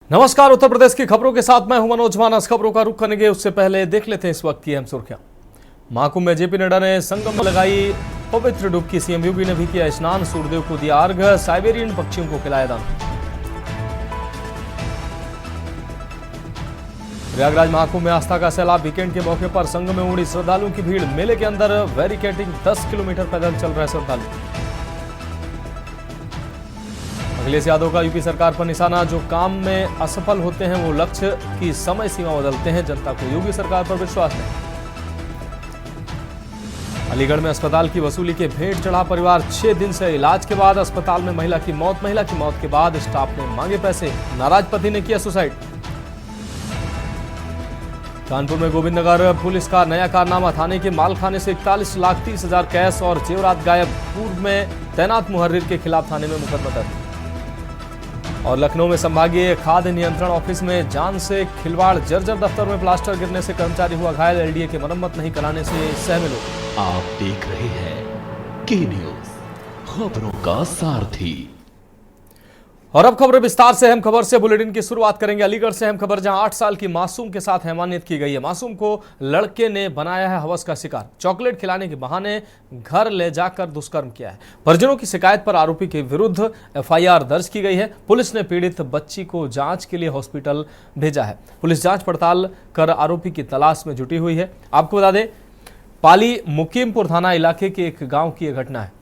नमस्कार। उत्तर प्रदेश की खबरों के साथ मैं हूं मनोज मानस। खबरों का रुख करेंगे उससे पहले देख लेते हैं इस वक्त की अहम सुर्खियां। महाकुंभ में जेपी नड्डा ने संगम में लगाई पवित्र डुबकी। सीएम योगी ने भी किया स्नान, सूर्यदेव को दिया अर्घ्य, साइबेरियन पक्षियों को खिलाया दान। प्रयागराज महाकुंभ में आस्था का सैलाब। वीकेंड के मौके पर संगम में उमड़ी श्रद्धालुओं की भीड़। मेले के अंदर बैरिकेडिंग, 10 किलोमीटर पैदल चल रहे श्रद्धालु। अखिलेश यादव का यूपी सरकार पर निशाना। जो काम में असफल होते हैं वो लक्ष्य की समय सीमा बदलते हैं। जनता को योगी सरकार पर विश्वास नहीं। अलीगढ़ में अस्पताल की वसूली के भेंट चढ़ा परिवार। 6 दिन से इलाज के बाद अस्पताल में महिला की मौत के बाद स्टाफ ने मांगे पैसे। नाराज पति ने किया सुसाइड। कानपुर में गोविंदनगर पुलिस का नया कारनामा। थाने के मालखाने से 41,30,000 कैश और जेवरात गायब। पूर्व में तैनात मुहर्रिर के खिलाफ थाने में मुकदमा दर्ज। और लखनऊ में संभागीय खाद्य नियंत्रण ऑफिस में जान से खिलवाड़। जर्जर दफ्तर में प्लास्टर गिरने से कर्मचारी हुआ घायल। एलडीए के मरम्मत नहीं कराने से सहमे लोग। आप देख रहे हैं के न्यूज, खबरों का सारथी। और अब खबर विस्तार से। अहम खबर से बुलेटिन की शुरुआत करेंगे अलीगढ़ से। अहम खबर जहां 8 साल की मासूम के साथ हैवानियत की गई है। मासूम को लड़के ने बनाया है हवस का शिकार। चॉकलेट खिलाने के बहाने घर ले जाकर दुष्कर्म किया है। परिजनों की शिकायत पर आरोपी के विरुद्ध एफआईआर दर्ज की गई है। पुलिस ने पीड़ित बच्ची को जांच के लिए हॉस्पिटल भेजा है। पुलिस जांच पड़ताल कर आरोपी की तलाश में जुटी हुई है। आपको बता दें, पाली मुकीमपुर थाना इलाके के एक गांव की यह घटना है।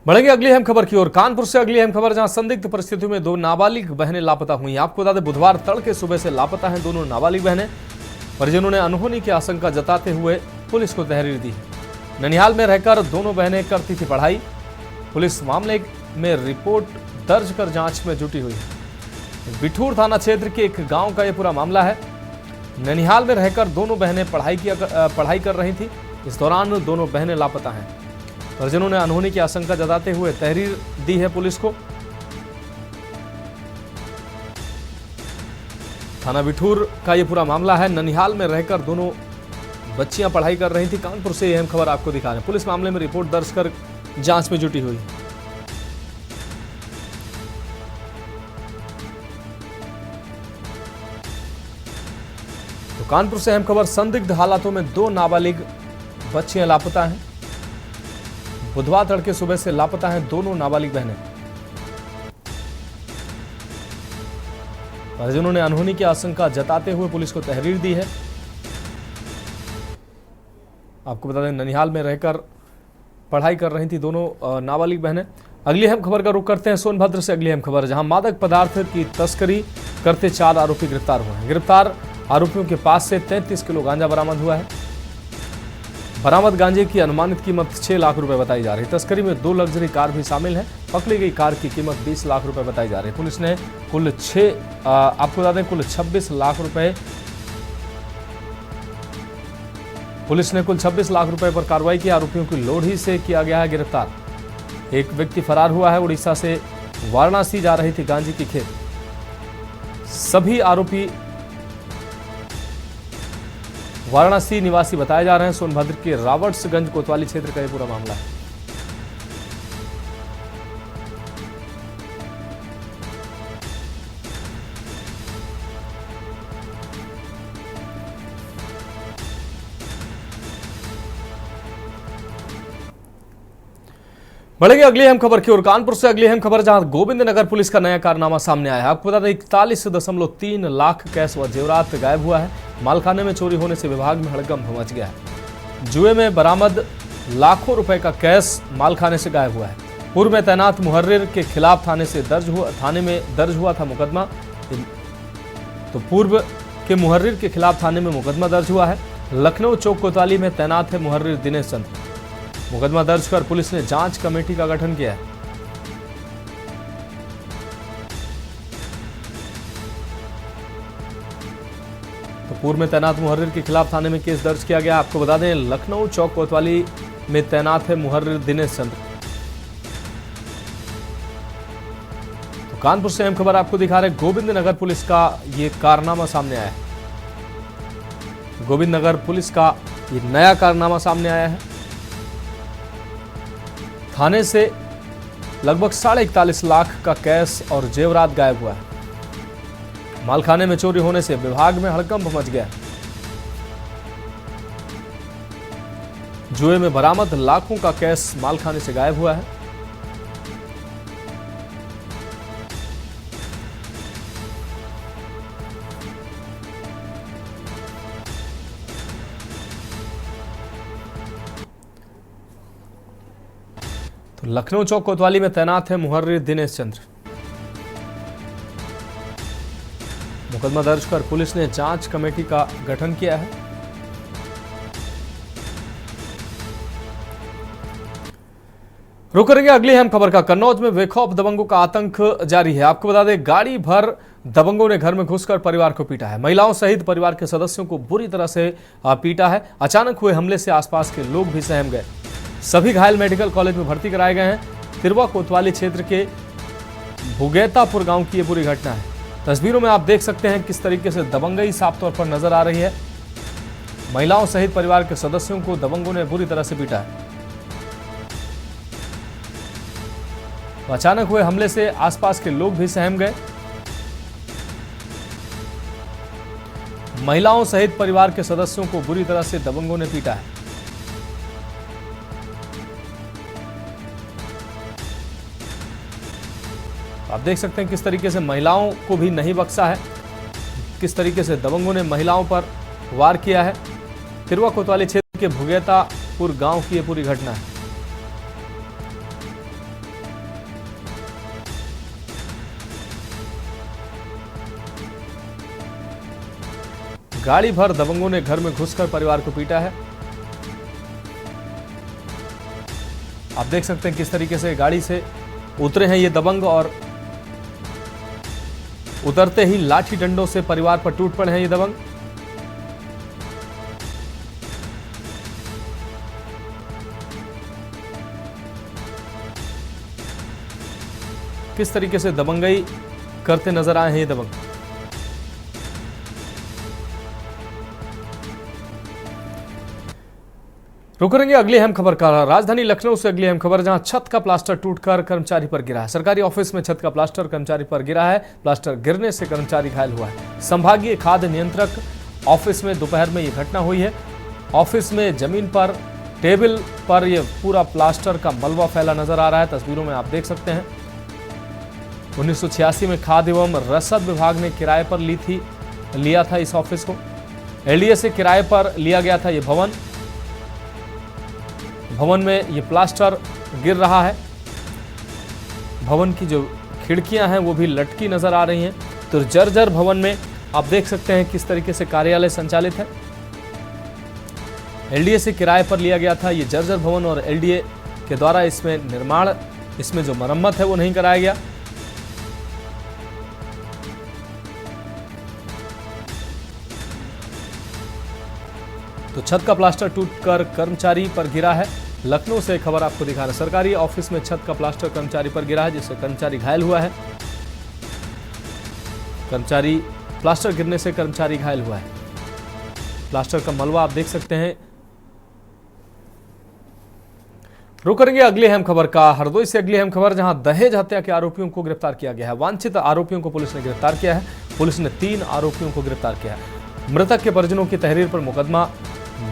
बढ़ेंगे अगली अहम खबर की ओर। कानपुर से अगली अहम खबर, जहां संदिग्ध परिस्थितियों में 2 नाबालिग बहनें लापता हुई हैं। आपको बता दें, बुधवार तड़के सुबह से लापता हैं दोनों नाबालिग बहनें। परिजनों ने अनहोनी की आशंका जताते हुए पुलिस को तहरीर दी है। ननिहाल में रहकर दोनों बहनें करती थी पढ़ाई। पुलिस मामले में रिपोर्ट दर्ज कर जांच में जुटी हुई है। बिठूर थाना क्षेत्र के एक गाँव का यह पूरा मामला है। ननिहाल में रहकर दोनों बहनें पढ़ाई कर रही थी। इस दौरान दोनों बहनें लापता हैं। परिजनों ने अनहोनी की आशंका जताते हुए तहरीर दी है पुलिस को। थाना बिठूर का यह पूरा मामला है। ननिहाल में रहकर दोनों बच्चियां पढ़ाई कर रही थी। कानपुर से यह अहम खबर आपको दिखा रहे हैं। पुलिस मामले में रिपोर्ट दर्ज कर जांच में जुटी हुई है। तो कानपुर से अहम खबर, संदिग्ध हालातों में 2 नाबालिग बच्चियां लापता हैं। बुधवार तड़के सुबह से लापता हैं दोनों नाबालिग बहनें। परिजनों ने अनहोनी की आशंका जताते हुए पुलिस को तहरीर दी है। आपको बता दें, ननिहाल में रहकर पढ़ाई कर रही थी दोनों नाबालिग बहनें। अगली अहम खबर का रुख करते हैं सोनभद्र से। अगली अहम खबर, जहां मादक पदार्थ की तस्करी करते 4 आरोपी गिरफ्तार हुए हैं। गिरफ्तार आरोपियों के पास से 33 किलो गांजा बरामद हुआ है। बरामद गांजे की अनुमानित कीमत 6 लाख रुपए बताई जा रही है। तस्करी में 2 लग्जरी कार भी शामिल है। पकड़ी गई कार की कीमत 20 लाख रुपए बताई जा रही है। पुलिस ने कुल 26 लाख रुपए पुलिस ने कुल 26 लाख रुपए पर कार्रवाई की। आरोपियों की लोधी से किया गया है गिरफ्तार। एक व्यक्ति फरार हुआ है। उड़ीसा से वाराणसी जा रही थी गांजे की खेप। सभी आरोपी वाराणसी निवासी बताए जा रहे हैं। सोनभद्र के रावर्ट्सगंज कोतवाली क्षेत्र का यह पूरा मामला है। बढ़ेंगे अगली अहम खबर की ओर। कानपुर से अगली अहम खबर, जहां गोविंदनगर पुलिस का नया कारनामा सामने आया है। आपको बता दें, 41.3 लाख कैश व जेवरात गायब हुआ है। मालखाने में चोरी होने से विभाग में हड़कंप मच गया है। जुए में बरामद लाखों रुपए का कैश मालखाने से गायब हुआ है। पूर्व में तैनात मुहर्रिर के खिलाफ थाने में दर्ज हुआ था मुकदमा। तो पूर्व के मुहर्रिर के खिलाफ थाने में मुकदमा दर्ज हुआ है। लखनऊ चौक कोतवाली में तैनात है मुहर्रिर दिनेश चंद्र। मुकदमा दर्ज कर पुलिस ने जांच कमेटी का गठन किया है। तो पूर्व में तैनात मुहर्रिर के खिलाफ थाने में केस दर्ज किया गया। आपको बता दें, लखनऊ चौक कोतवाली में तैनात है मुहर्रिर दिनेश चंद्र। तो कानपुर से अहम खबर आपको दिखा रहे, गोविंद नगर पुलिस का ये कारनामा सामने आया है। गोविंद नगर पुलिस का ये नया कारनामा सामने आया है। थाने से लगभग 41.5 लाख का कैश और जेवरात गायब हुआ है। मालखाने में चोरी होने से विभाग में हड़कंप मच गया। जुए में बरामद लाखों का कैश मालखाने से गायब हुआ है। तो लखनऊ चौक कोतवाली में तैनात है मुहर्रिर दिनेश चंद्र। मुकदमा दर्ज कर पुलिस ने जांच कमेटी का गठन किया है। रुक करेंगे अगली अहम खबर का। कन्नौज में बेखौफ दबंगों का आतंक जारी है। आपको बता दें, गाड़ी भर दबंगों ने घर में घुसकर परिवार को पीटा है। महिलाओं सहित परिवार के सदस्यों को बुरी तरह से पीटा है। अचानक हुए हमले से आसपास के लोग भी सहम गए। सभी घायल मेडिकल कॉलेज में भर्ती कराए गए हैं। तिरवा कोतवाली क्षेत्र के भुगैतापुर गांव की यह पूरी घटना है। तस्वीरों में आप देख सकते हैं किस तरीके से दबंगई साफ तौर पर नजर आ रही है। महिलाओं सहित परिवार के सदस्यों को दबंगों ने बुरी तरह से पीटा है। तो अचानक हुए हमले से आसपास के लोग भी सहम गए। महिलाओं सहित परिवार के सदस्यों को बुरी तरह से दबंगों ने पीटा है। आप देख सकते हैं किस तरीके से महिलाओं को भी नहीं बख्शा है, किस तरीके से दबंगों ने महिलाओं पर वार किया है। तिरवा कोतवाली क्षेत्र के भुगैतापुर गांव की यह पूरी घटना है। गाड़ी भर दबंगों ने घर में घुसकर परिवार को पीटा है। आप देख सकते हैं किस तरीके से गाड़ी से उतरे हैं ये दबंग और उतरते ही लाठी डंडों से परिवार पर टूट पड़े हैं ये दबंग। किस तरीके से दबंगई करते नजर आए हैं ये दबंग। रुक करेंगे अगली अहम खबर का। राजधानी लखनऊ से अगली अहम खबर, जहां छत का प्लास्टर टूटकर कर्मचारी पर गिरा है। सरकारी ऑफिस में छत का प्लास्टर कर्मचारी पर गिरा है। प्लास्टर गिरने से कर्मचारी घायल हुआ है। संभागीय खाद्य नियंत्रक ऑफिस में दोपहर में यह घटना हुई है। ऑफिस में जमीन पर टेबल पर यह पूरा प्लास्टर का मलबा फैला नजर आ रहा है। तस्वीरों में आप देख सकते हैं। 1986 में खाद्य एवं रसद विभाग ने किराए पर लिया था इस ऑफिस को। एलडीए से किराए पर लिया गया था यह भवन में ये प्लास्टर गिर रहा है। भवन की जो खिड़कियां हैं वो भी लटकी नजर आ रही हैं। तो जर्जर भवन में आप देख सकते हैं किस तरीके से कार्यालय संचालित है। एलडीए से किराए पर लिया गया था ये जर्जर भवन और एलडीए के द्वारा इसमें जो मरम्मत है वो नहीं कराया गया। तो छत का प्लास्टर टूटकर कर्मचारी पर गिरा है। लखनऊ से खबर आपको दिखा रहे, सरकारी ऑफिस में छत का प्लास्टर कर्मचारी पर गिरा है, जिससे कर्मचारी घायल हुआ है। प्लास्टर गिरने से कर्मचारी घायल हुआ है। प्लास्टर का मलबा आप देख सकते हैं। रुक करेंगे अगली अहम खबर का। हरदोई से अगली अहम खबर, जहां दहेज हत्या के आरोपियों को गिरफ्तार किया गया है। वांछित आरोपियों को पुलिस ने गिरफ्तार किया है। पुलिस ने 3 आरोपियों को गिरफ्तार किया है। मृतक के परिजनों की तहरीर पर मुकदमा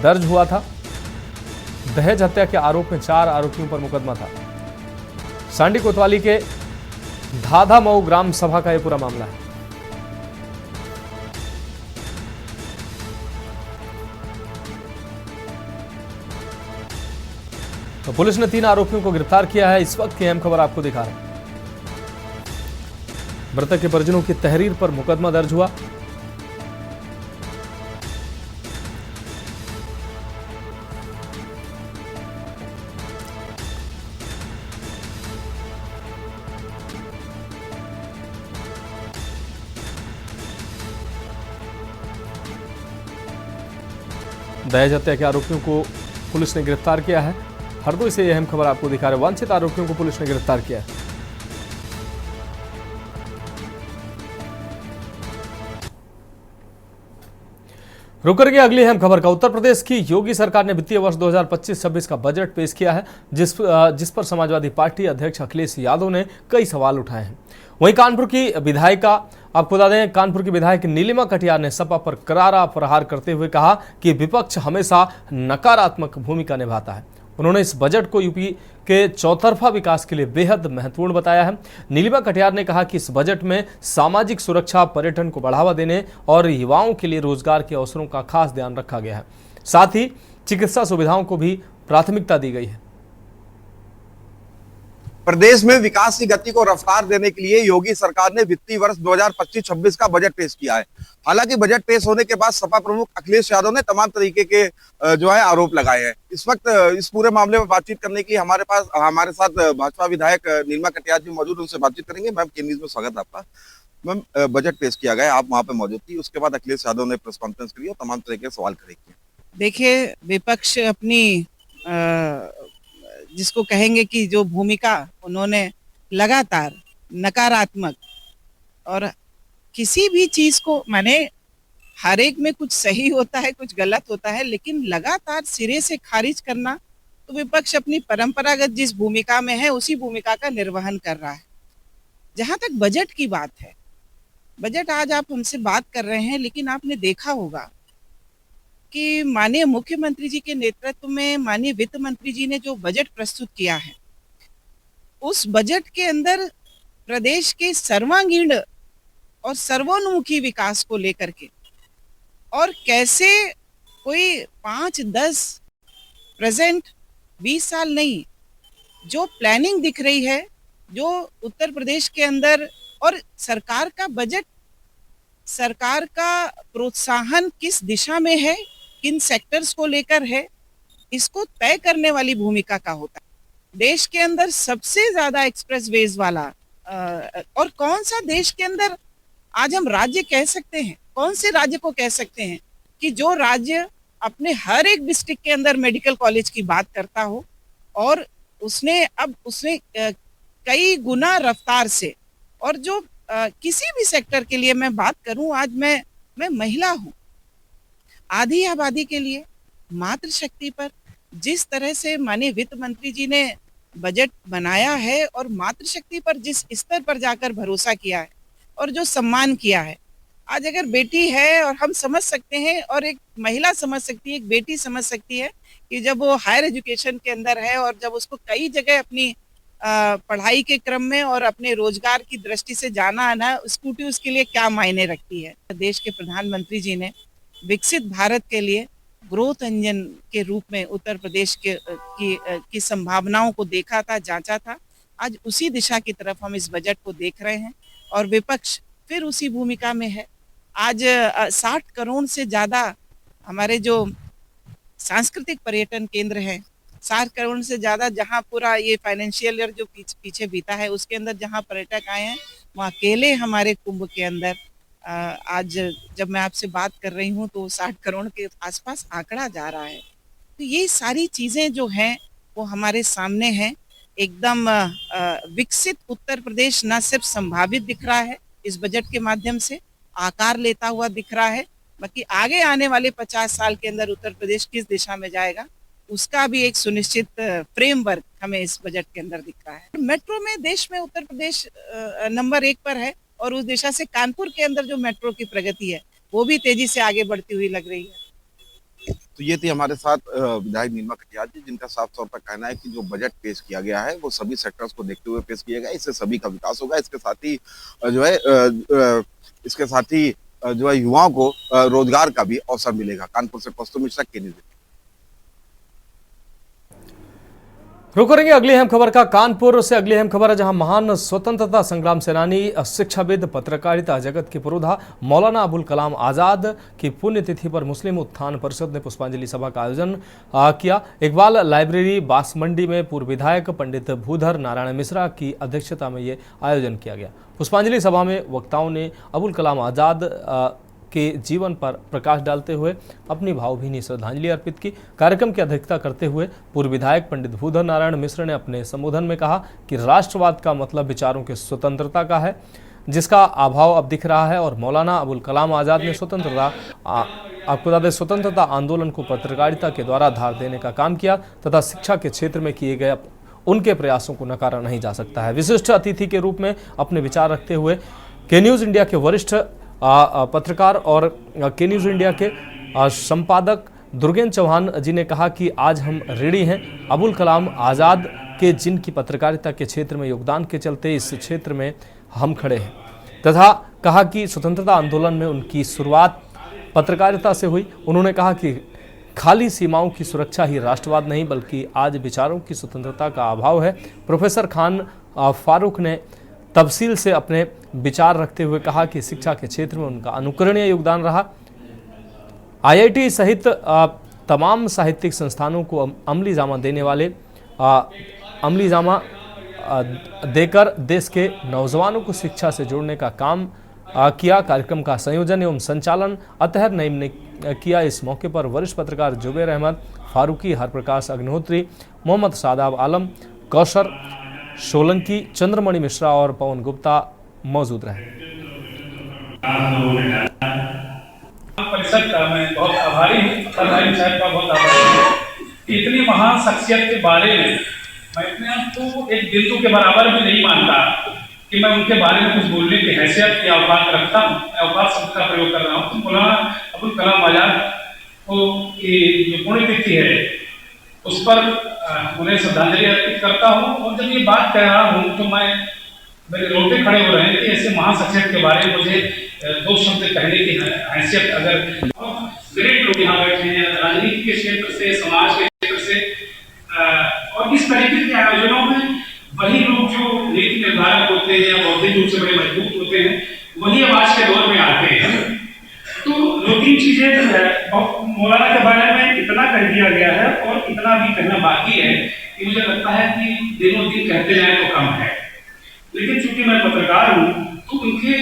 दर्ज हुआ था। दहेज हत्या के आरोप में 4 आरोपियों पर मुकदमा था। सांडी कोतवाली के धाधा मऊ ग्राम सभा का यह पूरा मामला है। तो पुलिस ने 3 आरोपियों को गिरफ्तार किया है। इस वक्त की अहम खबर आपको दिखा रहे हैं। मृतक के परिजनों की तहरीर पर मुकदमा दर्ज हुआ। दहेज हत्या के आरोपियों को पुलिस ने गिरफ्तार किया है। हरदोई से यह अहम खबर आपको दिखा रहे हैं। वांछित आरोपियों को पुलिस ने गिरफ्तार किया है। रुक करके अगली अहम खबर का। उत्तर प्रदेश की योगी सरकार ने वित्तीय वर्ष 2025-26 का बजट पेश किया है, जिस पर समाजवादी पार्टी अध्यक्ष अखिलेश यादव ने कई सवाल उठाए हैं। वहीं कानपुर की विधायिका, आपको बता दें, कानपुर की विधायक नीलिमा कटियार ने सपा पर करारा प्रहार करते हुए कहा कि विपक्ष हमेशा नकारात्मक भूमिका निभाता है। उन्होंने इस बजट को यूपी के चौतरफा विकास के लिए बेहद महत्वपूर्ण बताया है। नीलिमा कटियार ने कहा कि इस बजट में सामाजिक सुरक्षा, पर्यटन को बढ़ावा देने और युवाओं के लिए रोजगार के अवसरों का खास ध्यान रखा गया है। साथ ही चिकित्सा सुविधाओं को भी प्राथमिकता दी गई है। प्रदेश में विकास की गति को रफ्तार देने के लिए योगी सरकार ने वित्तीय वर्ष 2025-26 का बजट पेश किया है। हालांकि बजट पेश होने के बाद सपा प्रमुख अखिलेश यादव ने तमाम तरीके के आरोप लगाए हैं। इस वक्त इस पूरे मामले में बातचीत करने की हमारे साथ भाजपा विधायक नीलिमा कटियार जी मौजूद, उनसे बातचीत करेंगे। मैम, के न्यूज़ में स्वागत है आपका। मैम, बजट पेश किया गया, आप वहां पे मौजूद थी। उसके बाद अखिलेश यादव ने प्रेस कॉन्फ्रेंस करी और तमाम तरह के सवाल खड़े किए। देखिए, विपक्ष अपनी जिसको कहेंगे कि जो भूमिका उन्होंने लगातार नकारात्मक, और किसी भी चीज को, माने हर एक में कुछ सही होता है, कुछ गलत होता है, लेकिन लगातार सिरे से खारिज करना, तो विपक्ष अपनी परंपरागत जिस भूमिका में है उसी भूमिका का निर्वहन कर रहा है। जहां तक बजट की बात है, बजट आज आप हमसे बात कर रहे हैं, लेकिन आपने देखा होगा कि माननीय मुख्यमंत्री जी के नेतृत्व में माननीय वित्त मंत्री जी ने जो बजट प्रस्तुत किया है, उस बजट के अंदर प्रदेश के सर्वांगीण और सर्वोन्मुखी विकास को लेकर के, और कैसे कोई 5-10 प्रेजेंट 20 साल नहीं, जो प्लानिंग दिख रही है, जो उत्तर प्रदेश के अंदर, और सरकार का बजट, सरकार का प्रोत्साहन किस दिशा में है, किन सेक्टर्स को लेकर है, इसको तय करने वाली भूमिका का होता है। देश के अंदर सबसे ज्यादा एक्सप्रेसवेज वाला और कौन सा देश के अंदर आज हम राज्य कह सकते हैं, कौन से राज्य को कह सकते हैं कि जो राज्य अपने हर एक डिस्ट्रिक्ट के अंदर मेडिकल कॉलेज की बात करता हो, और उसने कई गुना रफ्तार से, और जो किसी भी सेक्टर के लिए मैं बात करूं, आज मैं महिला हूं, आधी आबादी के लिए मातृशक्ति पर जिस तरह से माननीय वित्त मंत्री जी ने बजट बनाया है, और मातृशक्ति पर जिस स्तर पर जाकर भरोसा किया है और जो सम्मान किया है, आज अगर बेटी है, और हम समझ सकते हैं, और एक महिला समझ सकती है, एक बेटी समझ सकती है कि जब वो हायर एजुकेशन के अंदर है, और जब उसको कई जगह अपनी पढ़ाई के क्रम में और अपने रोजगार की दृष्टि से जाना आना, स्कूटी उसके लिए क्या मायने रखती है। देश के प्रधानमंत्री जी ने विकसित भारत के लिए ग्रोथ इंजन के रूप में उत्तर प्रदेश की संभावनाओं को देखा था, जांचा था। आज उसी दिशा की तरफ हम इस बजट को देख रहे हैं, और विपक्ष फिर उसी भूमिका में है। आज 60 करोड़ से ज्यादा हमारे जो सांस्कृतिक पर्यटन केंद्र हैं, 60 करोड़ से ज्यादा, जहां पूरा ये फाइनेंशियल ईयर जो पीछे बीता है उसके अंदर जहां पर्यटक आए हैं, वहाँ अकेले हमारे कुंभ के अंदर आज जब मैं आपसे बात कर रही हूँ तो 60 करोड़ के आसपास आंकड़ा जा रहा है। तो ये सारी चीजें जो हैं वो हमारे सामने हैं। एकदम विकसित उत्तर प्रदेश न सिर्फ संभावित दिख रहा है, इस बजट के माध्यम से आकार लेता हुआ दिख रहा है, बाकी आगे आने वाले 50 साल के अंदर उत्तर प्रदेश किस दिशा में जाएगा उसका भी एक सुनिश्चित फ्रेमवर्क हमें इस बजट के अंदर दिख रहा है। मेट्रो में देश में उत्तर प्रदेश नंबर 1 पर है, और उस दिशा से कानपुर के अंदर जो मेट्रो की प्रगति है वो भी तेजी से आगे बढ़ती हुई लग रही है। तो ये थी हमारे साथ विधायक नीलिमा कटियार जी, जिनका साफ तौर पर कहना है कि जो बजट पेश किया गया है वो सभी सेक्टर्स को देखते हुए पेश किया गया है। इससे सभी का विकास होगा। इसके साथ ही युवाओं को रोजगार का भी अवसर मिलेगा। कानपुर से कौस्तुभ मिश्रा, के न्यूज़। रुक करेंगे अगली अहम खबर का। कानपुर से अगली अहम खबर है, जहां महान स्वतंत्रता संग्राम सेनानी, शिक्षाविद, पत्रकारिता जगत के पुरोधा मौलाना अबुल कलाम आजाद की पुण्यतिथि पर मुस्लिम उत्थान परिषद ने पुष्पांजलि सभा का आयोजन किया। इकबाल लाइब्रेरी बांसमंडी में पूर्व विधायक पंडित भूधर नारायण मिश्रा की अध्यक्षता में ये आयोजन किया गया। पुष्पांजलि सभा में वक्ताओं ने अबुल कलाम आजाद के जीवन पर प्रकाश डालते हुए अपनी भावभीनी श्रद्धांजलि अर्पित की। कार्यक्रम की अध्यक्षता करते हुए पूर्व विधायक पंडित भूधर नारायण मिश्र ने अपने संबोधन में कहा कि राष्ट्रवाद का मतलब विचारों की स्वतंत्रता का है, जिसका अभाव अब दिख रहा है, और मौलाना अबुल कलाम आज़ाद ने स्वतंत्रता आंदोलन को पत्रकारिता के द्वारा धार देने का काम किया तथा शिक्षा के क्षेत्र में किए गए उनके प्रयासों को नकारा नहीं जा सकता है। विशिष्ट अतिथि के रूप में अपने विचार रखते हुए के न्यूज़ इंडिया के वरिष्ठ पत्रकार और के न्यूज़ इंडिया के संपादक दुर्गेन चौहान जी ने कहा कि आज हम ऋणी हैं अबुल कलाम आज़ाद के, जिनकी पत्रकारिता के क्षेत्र में योगदान के चलते इस क्षेत्र में हम खड़े हैं, तथा कहा कि स्वतंत्रता आंदोलन में उनकी शुरुआत पत्रकारिता से हुई। उन्होंने कहा कि खाली सीमाओं की सुरक्षा ही राष्ट्रवाद नहीं, बल्कि आज विचारों की स्वतंत्रता का अभाव है। प्रोफेसर खान फारूक ने तफसील से अपने विचार रखते हुए कहा कि शिक्षा के क्षेत्र में उनका अनुकरणीय योगदान रहा। IIT सहित तमाम साहित्यिक संस्थानों को अमली जामा देने वाले अमली जामा देकर देश के नौजवानों को शिक्षा से जोड़ने का काम किया। कार्यक्रम का संयोजन एवं संचालन अतहर नईम ने किया। इस मौके पर वरिष्ठ पत्रकार जुबैर अहमद फारूकी, हरप्रकाश अग्निहोत्री, मोहम्मद सादाब आलम, कौशर सोलंकी, चंद्रमणि मिश्रा और पवन गुप्ता मौजूद रहे। परिषद का मैं बहुत आभारी हूँ, साहब का बहुत आभारी हूँ। इतनी महान शख्सियत के बारे में मैं अपने आप को एक बिंदु के बराबर भी नहीं मानता कि मैं उनके बारे में कुछ बोलने की हैसियत या औकात रखता हूँ। औकात शब्द का प्रयोग कर रहा हूँ। तो मौलाना अबुल कलाम आज़ाद को जो पुण्यतिथि है उस पर उन्हें श्रद्धांजलि अर्पित करता हूँ। और जब ये बात कह रहा हूँ तो मेरे रोटे खड़े हो रहे हैं कि ऐसे महान शख्सियत के बारे में मुझे दो शब्द कहने की हैसियत अगर ग्रेट लोग यहाँ बैठे हैं, राजनीति के क्षेत्र से, समाज के क्षेत्र से, और इस तरीके के आयोजनों में वही लोग जो नीति निर्धारक होते हैं या बौद्धिक रूप से बड़े मजबूत होते हैं, वही अब आज के दौर में आते हैं। तो दो तीन चीजें मौलाना के बारे में इतना कह दिया गया है और इतना भी कहना बाकी है कि मुझे लगता है कि दिनों दिन कहते जाए तो कम है। लेकिन चूंकि मैं पत्रकार हूँ तो उनके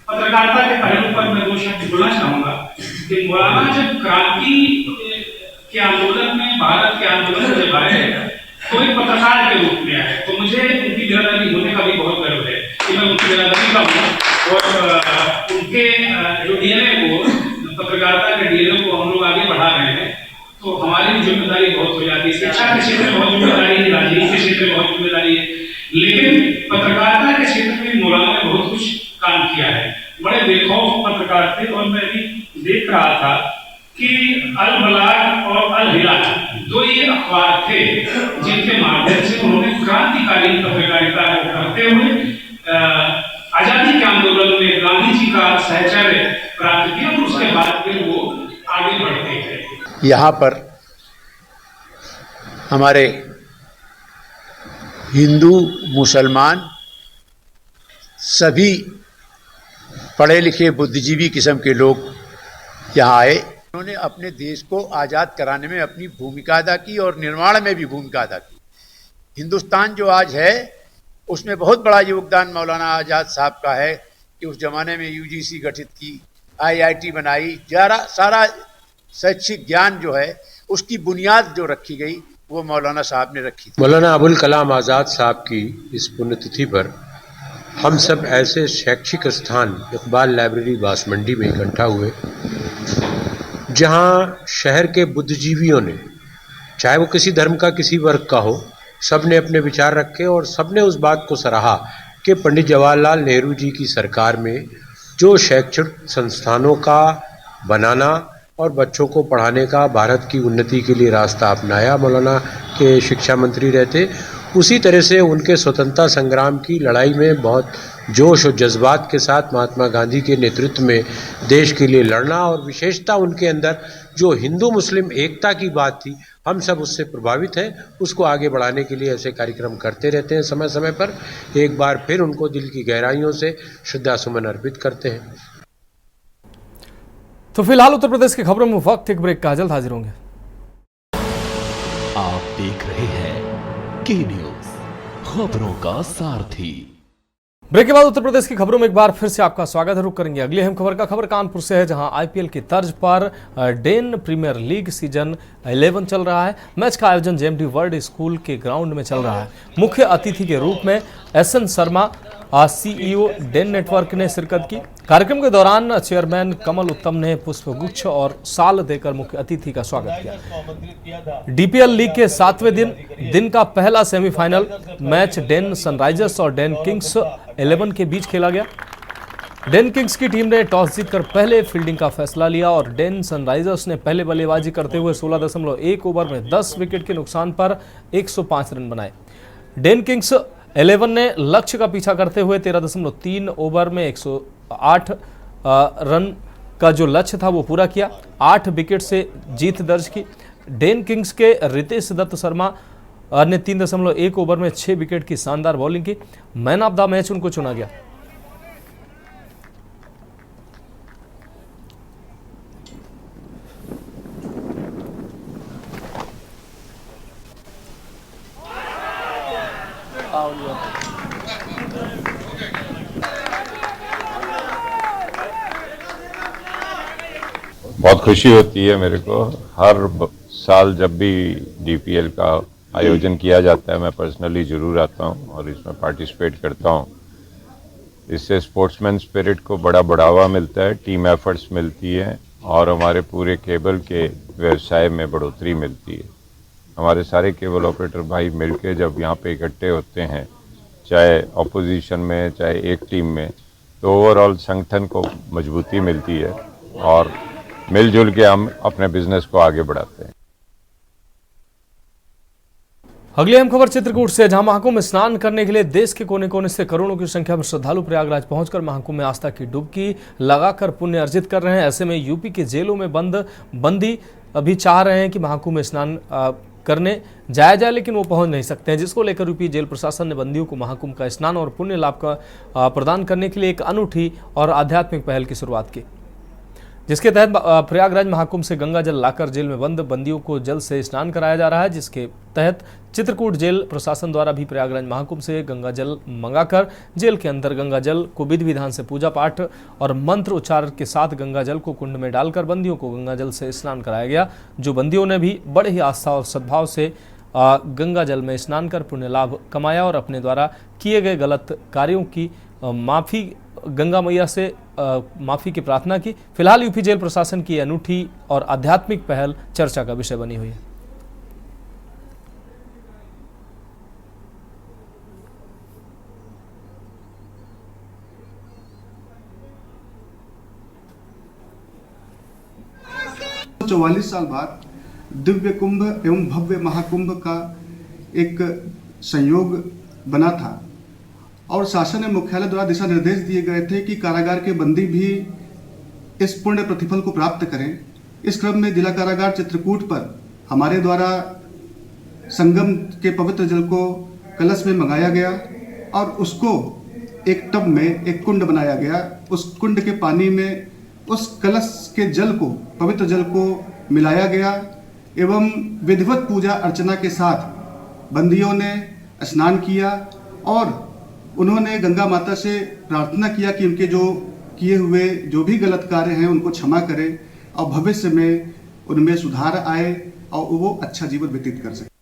पत्रकारिता के पहलू पर मैं दो शब्द बोलना चाहूंगा कि मौलाना जब क्रांति के आंदोलन में, भारत के आंदोलन में जब आए तो एक पत्रकार के रूप में आए, तो मुझे उनकी बिरादरी होने का भी बहुत गर्व है कि मैं उनकी बिरादरी का हूँ। और उनके जो DNA को, पत्रकारिता के DNA को हम लोग आगे बढ़ा रहे हैं, तो हमारी भी जिम्मेदारी बहुत हो जाती है। शिक्षा के क्षेत्र में बहुत जिम्मेदारी है, राजनीति के क्षेत्र में बहुत जिम्मेदारी है, लेकिन पत्रकारिता के क्षेत्र में मौलाना ने बहुत कुछ काम किया है। बड़े बेखौफ पत्रकार थे और मैं भी देख रहा था कि अल बलाग और अल हिलाल दो ये अखबार थे जिनके माध्यम से उन्होंने क्रांतिकारी पत्रकारिता को करते हुए आजादी के आंदोलन में गांधी जी का सहचर्य प्राप्त किया और उसके बाद फिर वो आगे बढ़ते गए। यहाँ पर हमारे हिंदू, मुसलमान सभी पढ़े लिखे बुद्धिजीवी किस्म के लोग यहाँ आए। उन्होंने अपने देश को आज़ाद कराने में अपनी भूमिका अदा की और निर्माण में भी भूमिका अदा की। हिंदुस्तान जो आज है उसमें बहुत बड़ा योगदान मौलाना आज़ाद साहब का है कि उस ज़माने में UGC गठित की, IIT बनाई, सारा शैक्षिक ज्ञान जो है उसकी बुनियाद जो रखी गई वो मौलाना साहब ने रखी थी। मौलाना अबुल कलाम आज़ाद साहब की इस पुण्यतिथि पर हम सब ऐसे शैक्षिक स्थान इकबाल लाइब्रेरी बांसमंडी में इकट्ठा हुए जहां शहर के बुद्धिजीवियों ने, चाहे वो किसी धर्म का, किसी वर्ग का हो, सब ने अपने विचार रखे और सब ने उस बात को सराहा कि पंडित जवाहरलाल नेहरू जी की सरकार में जो शैक्षणिक संस्थानों का बनाना और बच्चों को पढ़ाने का भारत की उन्नति के लिए रास्ता अपनाया, मौलाना के शिक्षा मंत्री रहते, उसी तरह से उनके स्वतंत्रता संग्राम की लड़ाई में बहुत जोश और जज्बात के साथ महात्मा गांधी के नेतृत्व में देश के लिए लड़ना और विशेषता उनके अंदर जो हिंदू मुस्लिम एकता की बात थी, हम सब उससे प्रभावित हैं। उसको आगे बढ़ाने के लिए ऐसे कार्यक्रम करते रहते हैं समय समय पर। एक बार फिर उनको दिल की गहराइयों से श्रद्धा सुमन अर्पित करते हैं। तो फिलहाल उत्तर प्रदेश की खबरों में वक्त एक ब्रेक का, जल्द हाजिर होंगे। आप देख रहे हैं के न्यूज़, खबरों का सारथी। ब्रेक के बाद उत्तर प्रदेश की खबरों में एक बार फिर से आपका स्वागत है। रुक करेंगे अगली अहम खबर का। खबर कानपुर से है, जहां आईपीएल की तर्ज पर डेन प्रीमियर लीग सीजन 11 चल रहा है। मैच का आयोजन जेएमडी वर्ल्ड स्कूल के ग्राउंड में चल रहा है। मुख्य अतिथि के रूप में SN Sharma CEO Den network ने शिरकत की। कार्यक्रम के दौरान चेयरमैन कमल उत्तम ने पुष्पगुच्छ और शाल देकर मुख्य अतिथि का स्वागत किया। डीपीएल लीग के 7वें दिन का पहला सेमीफाइनल मैच डेन सनराइजर्स और डेन किंग्स 11 के बीच खेला गया। डेन किंग्स की टीम ने टॉस जीतकर पहले फील्डिंग का फैसला लिया और डेन सनराइजर्स ने पहले बल्लेबाजी करते हुए 16.1 ओवर में 10 विकेट के नुकसान पर 105 रन बनाए। डेन किंग्स 11 ने लक्ष्य का पीछा करते हुए 13.3 ओवर में 108 रन का जो लक्ष्य था वो पूरा किया। 8 विकेट से जीत दर्ज की। डेन किंग्स के रितेश दत्त शर्मा ने 3.1 ओवर में 6 विकेट की शानदार बॉलिंग की। मैन ऑफ द मैच उनको चुना गया। बहुत खुशी होती है मेरे को। हर साल जब भी डीपीएल का आयोजन किया जाता है मैं पर्सनली जरूर आता हूं और इसमें पार्टिसिपेट करता हूं। इससे स्पोर्ट्समैन स्पिरिट को बड़ा बढ़ावा मिलता है, टीम एफर्ट्स मिलती है और हमारे पूरे केबल के व्यवसाय में बढ़ोतरी मिलती है। हमारे सारे केबल ऑपरेटर भाई मिलकर जब यहाँ पे इकट्ठे होते हैं, चाहे ऑपोजिशन में चाहे एक टीम में, तो ओवरऑल संगठन को मजबूती मिलती है और मिलजुल के हम अपने बिजनेस को आगे बढ़ाते हैं। अगली अहम खबर चित्रकूट से, जहां महाकुंभ में स्नान करने के लिए देश के कोने कोने से करोड़ों की संख्या में श्रद्धालु प्रयागराज पहुंचकर महाकुंभ में आस्था की डुबकी लगाकर पुण्य अर्जित कर रहे हैं। ऐसे में यूपी के जेलों में बंदी अभी चाह रहे हैं कि महाकुंभ में स्नान करने जाया जाए, लेकिन वो पहुंच नहीं सकते हैं, जिसको लेकर यूपी जेल प्रशासन ने बंदियों को महाकुंभ का स्नान और पुण्य लाभ का प्रदान करने के लिए एक अनूठी और आध्यात्मिक पहल की शुरुआत की, जिसके तहत प्रयागराज महाकुंभ से गंगा जल लाकर जेल में बंद बंदियों को जल से स्नान कराया जा रहा है। जिसके तहत चित्रकूट जेल प्रशासन द्वारा भी प्रयागराज महाकुंभ से गंगा जल मंगाकर जेल के अंदर गंगा जल को विधि विधान से पूजा पाठ और मंत्र उच्चारण के साथ गंगा जल को कुंड में डालकर बंदियों को गंगा जल से स्नान कराया गया। जो बंदियों ने भी बड़े ही आस्था और सद्भाव से गंगा जल में स्नान कर पुण्य लाभ कमाया और अपने द्वारा किए गए गलत कार्यों की माफी गंगा मैया से माफी की प्रार्थना की। फिलहाल यूपी जेल प्रशासन की अनूठी और आध्यात्मिक पहल चर्चा का विषय बनी हुई है। तो 44 साल बाद दिव्य कुंभ एवं भव्य महाकुंभ का एक संयोग बना था और शासन ने मुख्यालय द्वारा दिशा निर्देश दिए गए थे कि कारागार के बंदी भी इस पुण्य प्रतिफल को प्राप्त करें। इस क्रम में जिला कारागार चित्रकूट पर हमारे द्वारा संगम के पवित्र जल को कलश में मंगाया गया और उसको एक टब में एक कुंड बनाया गया। उस कुंड के पानी में उस कलश के जल को, पवित्र जल को मिलाया गया एवं विधिवत पूजा अर्चना के साथ बंदियों ने स्नान किया और उन्होंने गंगा माता से प्रार्थना किया कि उनके जो किए हुए जो भी गलत कार्य हैं उनको क्षमा करें और भविष्य में उनमें सुधार आए और वो अच्छा जीवन व्यतीत कर सके।